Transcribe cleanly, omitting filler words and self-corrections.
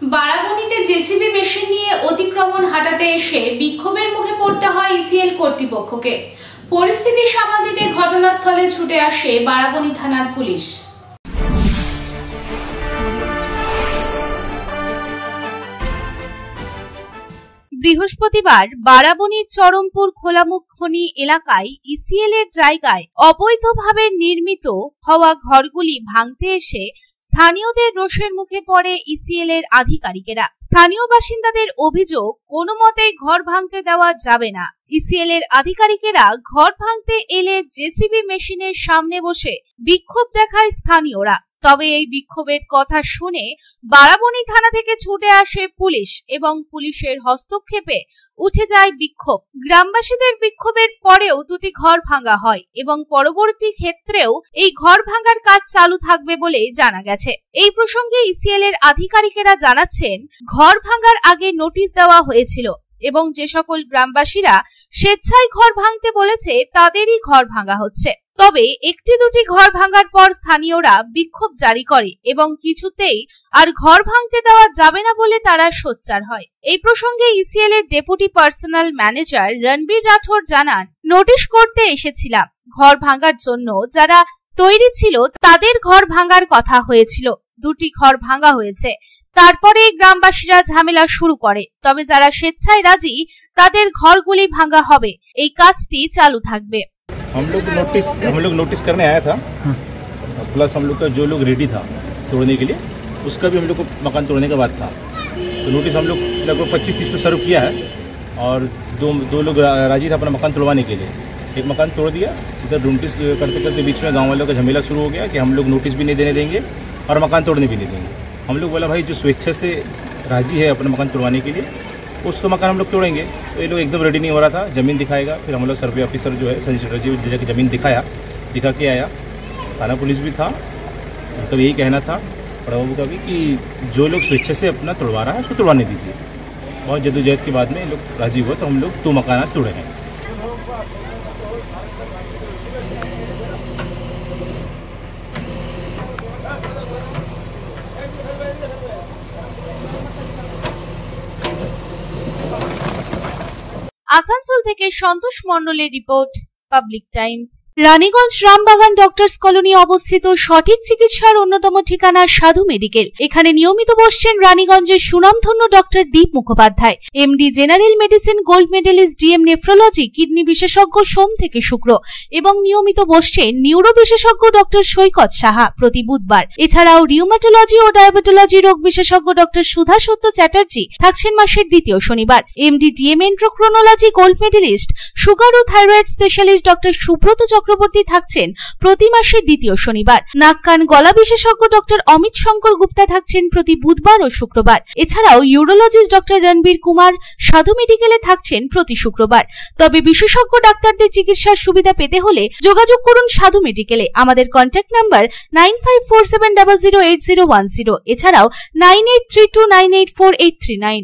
বারাবণীতে JCB machine নিয়ে অতিক্রমণ হাঁটাতে এসে বিক্ষোভের মুখে পড়তে হয় ইসিএল কর্তৃপক্ষকে। পরিস্থিতি সামাল দিতে ঘটনাস্থলে ছুটে আসে বারাবণী থানার পুলিশ। বৃহস্পতিবার বারাবণীর চরমপুর খোলামুখ খনি এলাকায় ইসিএল এর জায়গায় অবৈধভাবে নির্মিত হওয়া ঘরগুলি ভাঙতে এসে স্থানীয়দের রোষের মুখে পড়ে ইসিএল এর আধিকারিকেরা। স্থানীয় বাসিন্দাদের অভিযোগ, কোনো মতেই ঘর ভাঙতে দেওয়া যাবে না। ইসিএল এর আধিকারিকেরা ঘর ভাঙতে এলে জেসিবি মেশিনের সামনে বসে বিক্ষোভ দেখায় স্থানীয়রা। তবে এই বিক্ষোভের কথা শুনে বারাবণী থানা থেকে ছুটে আসে পুলিশ এবং পুলিশের হস্তক্ষেপে উঠে যায় বিক্ষোভ। গ্রামবাসীদের বিক্ষোভের পরেও দুটি ঘর ভাঙা হয় এবং পরবর্তী ক্ষেত্রেও এই ঘর ভাঙার কাজ চালু থাকবে বলে জানা গেছে। এই প্রসঙ্গে ইসিএল এর আধিকারিকেরা জানাচ্ছেন, ঘর ভাঙার আগে নোটিশ দেওয়া হয়েছিল এবং যে সকল গ্রামবাসীরা স্বেচ্ছায় ঘর ভাঙতে বলেছে তাদেরই ঘর ভাঙা হচ্ছে। তবে একটি দুটি ঘর ভাঙার পর স্থানীয়রা বিক্ষোভ জারি করে এবং কিছুতেই আর ঘর ভাঙতে দেওয়া যাবে না বলে তারা সোচ্চার হয়। এই প্রসঙ্গে ইসিএল এর deputy personnel manager Ranbir Rathore জানান, নোটিশ করতে এসেছিলাম। ঘর ভাঙার জন্য যারা তৈরি ছিল তাদের ঘর ভাঙার কথা হয়েছিল। দুটি ঘর ভাঙা হয়েছে। তারপরে গ্রামবাসীরা ঝামেলা শুরু করে। তবে যারা স্বেচ্ছায় রাজি তাদের ঘরগুলি ভাঙা হবে। এই কাজটি চালু থাকবে। हम लोग नोटिस करने आया था, प्लस हम लोग का जो लोग रेडी था तोड़ने के लिए उसका भी हम लोग को मकान तोड़ने का बात था। तो नोटिस हम लोग लगभग 25-30 तो सर्व किया है और दो लोग राजी था अपना मकान तोड़वाने के लिए। एक मकान तोड़ दिया। इधर नोटिस करते करते बीच में गाँव वालों का झमेला शुरू हो गया कि हम लोग नोटिस भी नहीं देने देंगे और मकान तोड़ने भी नहीं देंगे। हम लोग बोला भाई जो स्वेच्छा से राजी है अपना मकान तोड़वाने के लिए उसको मकान हम लोग तोड़ेंगे। तो ये लोग एकदम रेडी नहीं हो रहा था, ज़मीन दिखाएगा। फिर हम लोग सर्वे ऑफिसर जो है संजय जी जाके ज़मीन दिखा के आया। थाना पुलिस भी था। तब यही कहना था बड़ा बाबू का भी कि जो लोग स्वेच्छा से अपना तोड़वा रहा है उसको तोड़वाने दीजिए। बहुत जद्दोजहद के बाद में लोग राजी हुआ तो हम लोग 2 मकान आज तोड़े हैं। আসানসোল থেকে সন্তোষ মণ্ডলের report, public Times. Raniganj Rambagan doctors colony অবস্থিত সঠিক চিকিৎসার অন্যতম ঠিকানা সাধু মেডিকেল। এখানে নিয়মিত বসছেন রানীগঞ্জের সুনামধন্য doctor Deep Mukhopadhyay, MD general medicine, gold medalist, DM nephrology, kidney বিশেষজ্ঞ সোম থেকে শুক্র, এবং নিয়মিত বসছেন নিউরো বিশেষজ্ঞ ডক্টর সৈকত সাহা প্রতি বুধবার। এছাড়াও রিউমাটোলজি ও ডায়াবেটোলজি রোগ বিশেষজ্ঞ ডক্টর সুধা সত্য চ্যাটার্জি থাকছেন মাসের দ্বিতীয় শনিবার। MD DM endocrinology, gold medalist, sugar ও thyroid specialist doctor Subrata Chakraborty থাকছেন প্রতি মাসের দ্বিতীয় শনিবার। নাক কান গলা বিশেষজ্ঞ ডক্টর অমিত শঙ্কর গুপ্তা থাকছেন প্রতি বুধবার ও শুক্রবার। এছাড়াও ইউরোলজিস্ট ডক্টর রণবীর কুমার সাধু মেডিকেলে থাকছেন প্রতি শুক্রবার। তবে বিশেষজ্ঞ ডাক্তারদের চিকিৎসার সুবিধা পেতে হলে যোগাযোগ করুন সাধু মেডিকেলে। আমাদের কন্ট্যাক্ট নাম্বার 9547008010, এছাড়াও 9832984839।